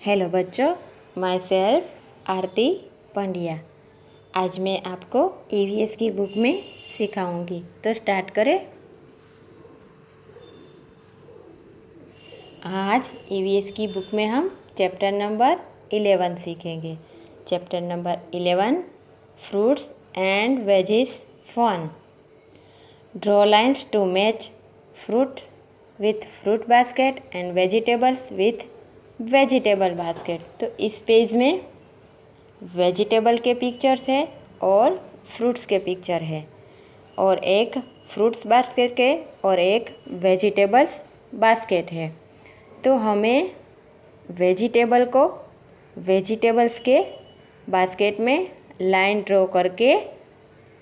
Hello बच्चों, my self आरती पंड्या। आज मैं आपको ईवीएस की बुक में सिखाऊंगी, तो स्टार्ट करें। आज ईवीएस की बुक में हम चैप्टर नंबर 11 सीखेंगे। Chapter number 11, fruits and veggies fun. Draw lines to match fruit with fruit basket and vegetables with vegetable basket. तो इस पेज में वेजिटेबल के पिक्चर्स है और फ्रूट्स के पिक्चर है, और एक फ्रूट्स बास्केट के और एक वेजिटेबल्स बास्केट है। तो हमें वेजिटेबल को वेजिटेबल्स के बास्केट में लाइन ड्रॉ करके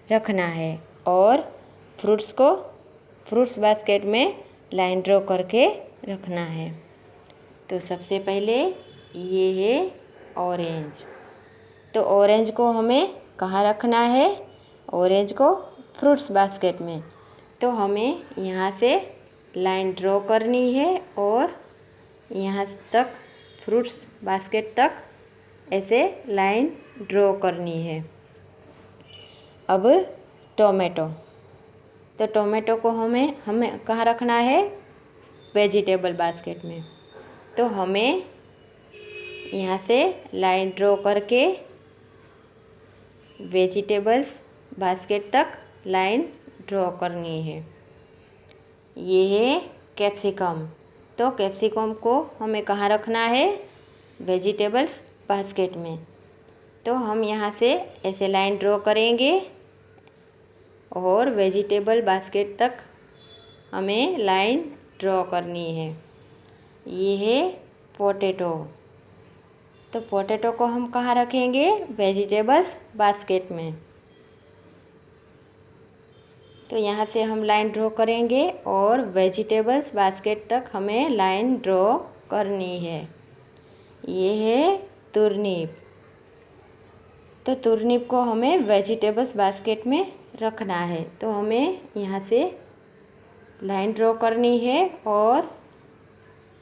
रखना है और फ्रूट्स को फ्रूट्स बास्केट में लाइन ड्रॉ करके रखना है। तो सबसे पहले ये है ऑरेंज। तो ऑरेंज को हमें कहाँ रखना है? ऑरेंज को फ्रूट्स बास्केट में। तो हमें यहाँ से लाइन ड्रॉ करनी है और यहाँ तक फ्रूट्स बास्केट तक ऐसे लाइन ड्रॉ करनी है। अब टोमेटो। तो टोमेटो को हमें कहाँ रखना है? वेजिटेबल बास्केट में। तो हमें यहाँ से लाइन ड्रॉ करके वेजिटेबल्स बास्केट तक लाइन ड्रॉ करनी है। ये है कैप्सिकम। तो कैप्सिकम को हमें कहाँ रखना है? वेजिटेबल्स बास्केट में। तो हम यहाँ से ऐसे लाइन ड्रॉ करेंगे और वेजिटेबल बास्केट तक हमें लाइन ड्रॉ करनी है। ये है पोटैटो। तो पोटैटो को हम कहाँ रखेंगे? वेजिटेबल्स बास्केट में। तो यहाँ से हम लाइन ड्रॉ करेंगे और वेजिटेबल्स बास्केट तक हमें लाइन ड्रॉ करनी है। ये है तुरनिप। तो तुरनिप को हमें वेजिटेबल्स बास्केट में रखना है। तो हमें यहाँ से लाइन ड्रॉ करनी है और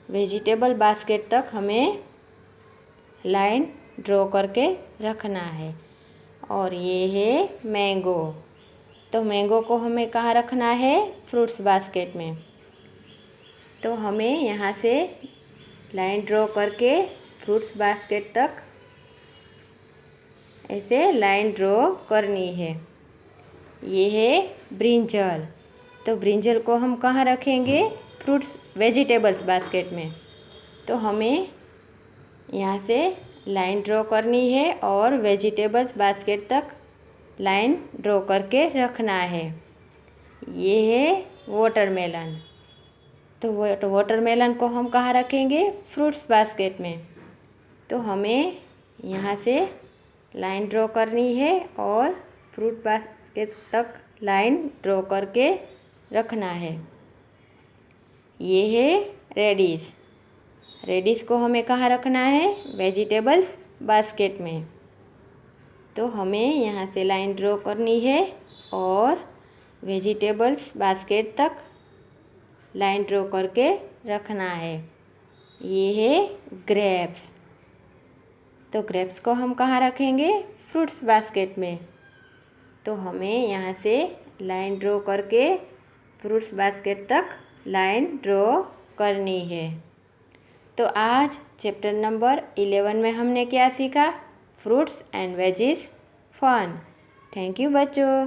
वेजिटेबल बास्केट तक हमें लाइन ड्रॉ करके रखना है। और ये है मैंगो। तो मैंगो को हमें कहाँ रखना है? फ्रूट्स बास्केट में। तो हमें यहाँ से लाइन ड्रॉ करके फ्रूट्स बास्केट तक ऐसे लाइन ड्रॉ करनी है। ये है ब्रिंजल। तो ब्रिंजल को हम कहाँ रखेंगे? फ्रूट्स वेजिटेबल्स बास्केट में। तो हमें यहाँ से लाइन ड्रॉ करनी है और वेजिटेबल्स बास्केट तक लाइन ड्रॉ करके रखना है। ये है वाटरमेलन। तो वाटरमेलन को हम कहाँ रखेंगे? फ्रूट्स बास्केट में। तो हमें यहाँ से लाइन ड्रॉ करनी है और फ्रूट बास्केट तक लाइन ड्रॉ करके रखना है। ये है रेडिश। रेडिश को हमें कहाँ रखना है? वेजिटेबल्स बास्केट में। तो हमें यहाँ से लाइन ड्रॉ करनी है और वेजिटेबल्स बास्केट तक लाइन ड्रॉ करके रखना है। ये है ग्रेप्स। तो ग्रेप्स को हम कहाँ रखेंगे? फ्रूट्स बास्केट में। तो हमें यहाँ से लाइन ड्रॉ करके फ्रूट्स बास्केट तक लाइन ड्रॉ करनी है। तो आज चैप्टर नंबर 11 में हमने क्या सीखा? Fruits and veggies fun. Thank you बच्चों।